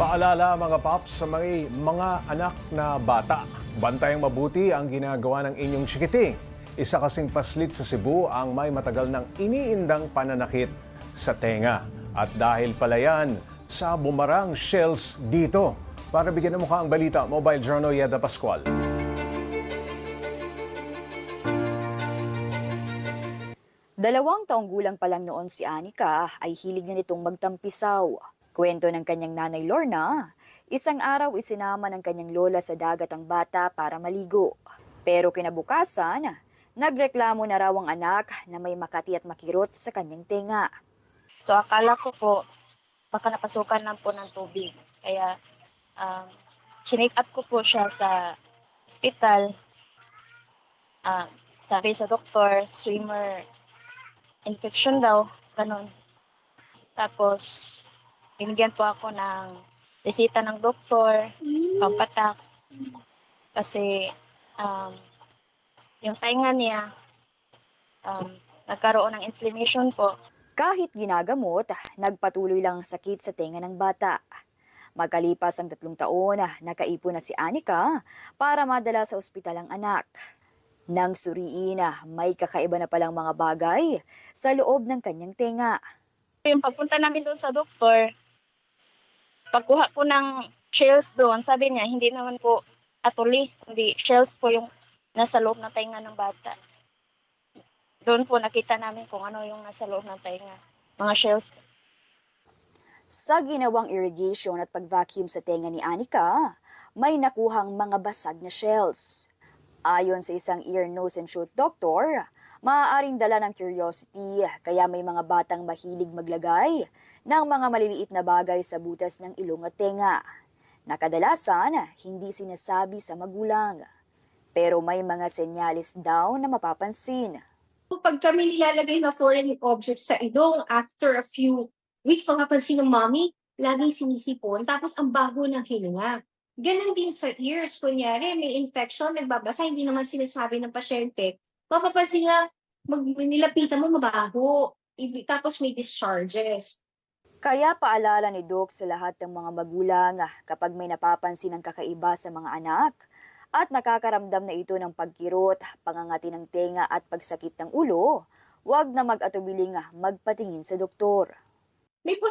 Paalala mga paps sa mga anak na bata. Bantayang mabuti ang ginagawa ng inyong chikiting. Isa kasing paslit sa Cebu ang may matagal ng iniindang pananakit sa tenga. At dahil pala yan sa bumarang shells dito. Para bigyan ng mukha ang balita, Mobile Journal Yeda Pascual. 2 taong gulang pa lang noon si Anika ay hilig na nitong magtampisaw. Kwento ng kanyang nanay Lorna, isang araw isinama ng kanyang lola sa dagat ang bata para maligo. Pero kinabukasan, nagreklamo na raw ang anak na may makati at makirot sa kanyang tenga. So akala ko po, baka napasukan lang po ng tubig. Kaya chinek up ko po siya sa hospital. Sabi sa doktor, swimmer infection daw, ganun. Tapos, binigyan po ako ng resita ng doktor, pampatak. Kasi yung tainga niya, nagkaroon ng inflammation po. Kahit ginagamot, nagpatuloy lang ang sakit sa tenga ng bata. Magkalipas ang 3 taon, nakaipon na si Anika para madala sa ospital ang anak. Nang suriin, may kakaiba na palang mga bagay sa loob ng kanyang tenga. Yung pagpunta namin doon sa doktor, pagkuha po ng shells doon, sabi niya, hindi naman po atuli, hindi shells po yung nasa loob ng tainga ng bata. Doon po nakita namin kung ano yung nasa loob ng tainga, mga shells. Sa ginawang irrigation at pag-vacuum sa tenga ni Anika, may nakuhang mga basag na shells. Ayon sa isang ear, nose and throat doctor, maaaring dala ng curiosity kaya may mga batang mahilig maglagay ng mga maliliit na bagay sa butas ng ilong at tenga. Na kadalasan, hindi sinasabi sa magulang. Pero may mga senyales daw na mapapansin. Pag kami nilalagay na foreign objects sa ilong, after a few weeks, makapansin ng mommy, laging sinisipon, tapos ang baho ng hininga. Ganon din sa ears. Kunyari, may infection, nagbabasa, hindi naman sinasabi ng pasyente. Mapapansin na, nilapitan mo mabaho. Tapos may discharges. Kaya paalala ni Doc sa lahat ng mga magulang kapag may napapansin ng kakaiba sa mga anak at nakakaramdam na ito ng pagkirot, pangangati ng tenga at pagsakit ng ulo, huwag na mag-atubiling magpatingin sa doktor. May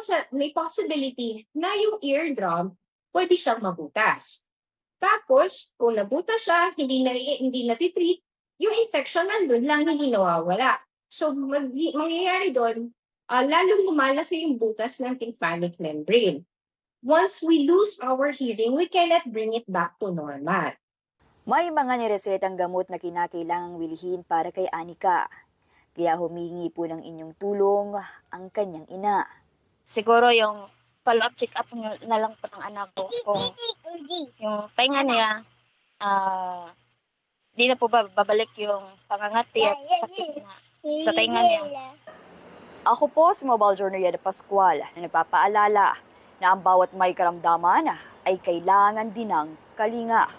possibility na yung eardrum pwede siyang mabutas. Tapos, kung nabutas siya, hindi natitreat, yung infection nandun lang, hindi nawawala. So, mangyayari doon, lalong lumalaki yung butas ng tympanic membrane. Once we lose our hearing, we cannot bring it back to normal. May mga niresetang gamot na kinakailangang wilhin para kay Anika. Kaya humingi po ng inyong tulong ang kanyang ina. Siguro yung follow-up check-up na lang po ng anak ko kung yung tainga niya, di na po babalik yung pangangati at sakit na sa tainga niya. Ako po si Mobile Journal Yeda Pascual na nagpapaalala na ang bawat may karamdaman ay kailangan din ng kalinga.